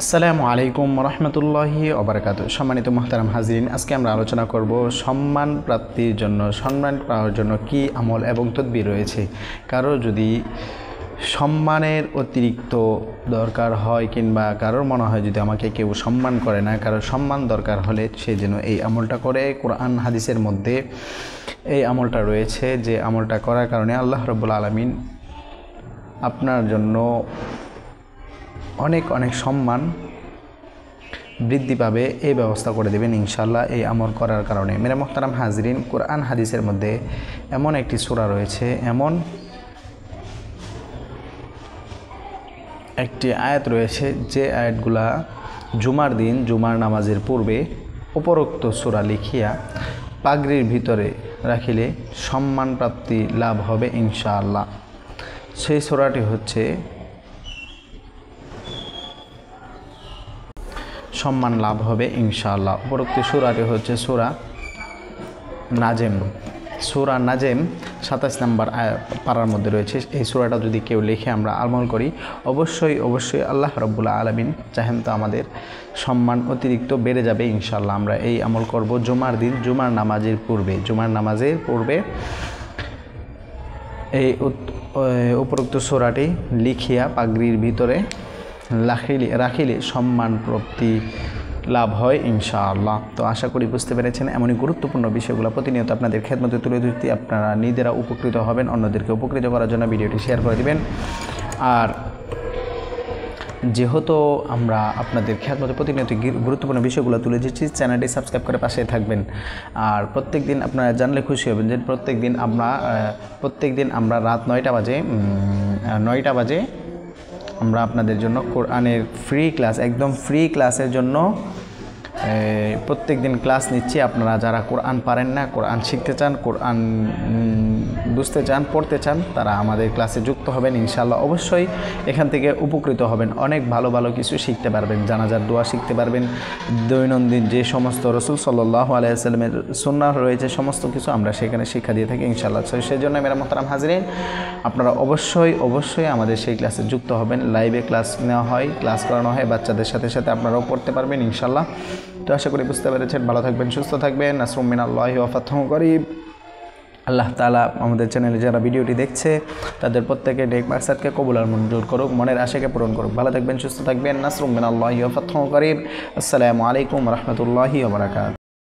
আসসালামু আলাইকুম রহমতুল্লাহি ওবারাকাতু। সম্মানিত মুহতারাম হাজিরিন, আজকে আমরা আলোচনা করব সম্মান প্রাপ্তির জন্য, সম্মান পাওয়ার জন্য কি আমল এবং তদবির রয়েছে। কারো যদি সম্মানের অতিরিক্ত দরকার হয় কিংবা কারোর মনে হয় যদি আমাকে কেউ সম্মান করে না, কারোর সম্মান দরকার হলে সে যেন এই আমলটা করে। কোরআন হাদিসের মধ্যে এই আমলটা রয়েছে, যে আমলটা করার কারণে আল্লাহ রাব্বুল আলামিন আপনার জন্য অনেক অনেক সম্মান বৃদ্ধি পাবে, এই ব্যবস্থা করে দেবেন ইনশাআল্লাহ এই আমল করার কারণে। মেরে মুহতারাম হাজরিন, কোরআন হাদিসের মধ্যে এমন একটি সূরা রয়েছে, এমন একটি আয়াত রয়েছে যে আয়াতগুলা জুমার দিন, জুমার নামাজের পূর্বে উপরোক্ত সূরা লিখিয়া পাগড়ির ভিতরে রাখিলে সম্মান প্রাপ্তি লাভ হবে ইনশাআল্লাহ। সেই সূরাটি হচ্ছে সম্মান লাভ হবে ইনশাআল্লাহ। উপরোক্ত সূরাটি হচ্ছে সূরা নাজেম। সূরা নাজেম 27 নম্বর পারার মধ্যে রয়েছে। এই সূরাটা যদি কেউ লিখে আমরা আমল করি, অবশ্যই আল্লাহ রাব্বুল আলামিন চাহেন তো আমাদের সম্মান অতিরিক্ত বেড়ে যাবে ইনশাআল্লাহ। আমরা এই আমল করব জুমার দিন, জুমার নামাজের পূর্বে এই উপরোক্ত সূরাটি লিখিয়া পাগড়ির ভিতরে রাখিলে সম্মান প্রাপ্তি লাভ হয় ইনশাআল্লাহ। তো আশা করি বুঝতে পেরেছেন। এমনই গুরুত্বপূর্ণ বিষয়গুলো প্রতিনিয়ত আপনাদের খেদমতে তুলে ধরতে আপনারা নিজেরা উপকৃত হবেন, অন্যদেরকে উপকৃত করার জন্য ভিডিওটি শেয়ার করে দিবেন। আর যেহেতু আমরা আপনাদের খেদমতে প্রতিনিয়ত গুরুত্বপূর্ণ বিষয়গুলো তুলে দিচ্ছি, চ্যানেলটি সাবস্ক্রাইব করে পাশে থাকবেন। আর প্রত্যেক দিন আপনারা জানলে খুশি হবেন যে প্রত্যেক দিন আমরা রাত 9টা বাজে আমরা আপনাদের জন্য কোরআনের ফ্রি ক্লাস, একদম ফ্রি ক্লাসের জন্য প্রত্যেক দিন ক্লাস নিচ্ছি। আপনারা যারা কোরআন পারেন না, কোরআন শিখতে চান, কোরআন বুঝতে চান, পড়তে চান, তারা আমাদের ক্লাসে যুক্ত হবেন ইনশাআল্লাহ। অবশ্যই এখান থেকে উপকৃত হবেন, অনেক ভালো ভালো কিছু শিখতে পারবেন, জানাজার দোয়া শিখতে পারবেন, দৈনন্দিন যে সমস্ত রাসূল সাল্লাল্লাহু আলাইহি ওয়াসাল্লামের সুন্নাহ রয়েছে সমস্ত কিছু আমরা সেখানে শিক্ষা দিয়ে থাকি ইনশাআল্লাহ। সেই জন্য মেরা মুহতারাম হাজিরিন, আপনারা অবশ্যই আমাদের সেই ক্লাসে যুক্ত হবেন। লাইভে ক্লাস নেওয়া হয়, ক্লাস করানো হয় বাচ্চাদের সাথে সাথে, আপনারাও পড়তে পারবেন ইনশাআল্লাহ। তো আশা করি বুঝতে পেরেছেন। ভালো থাকবেন, সুস্থ থাকবেন। নাসরুম মিনাল্লাহি ওয়া ফাতহুন করিব। আল্লাহ তাআলা আমাদের চ্যানেলে যারা ভিডিওটি দেখছে তাদের প্রত্যেকে নেক মাকসাদকে কবুল আর মঞ্জুর করুক, মনের আশাকে পূরণ করুক। ভালো থাকবেন, সুস্থ থাকবেন। নাসরুম মিনাল্লাহি ওয়া ফাতহুন করিব। আসসালামু আলাইকুম ওয়া রাহমাতুল্লাহি ওয়া বারাকাতুহু।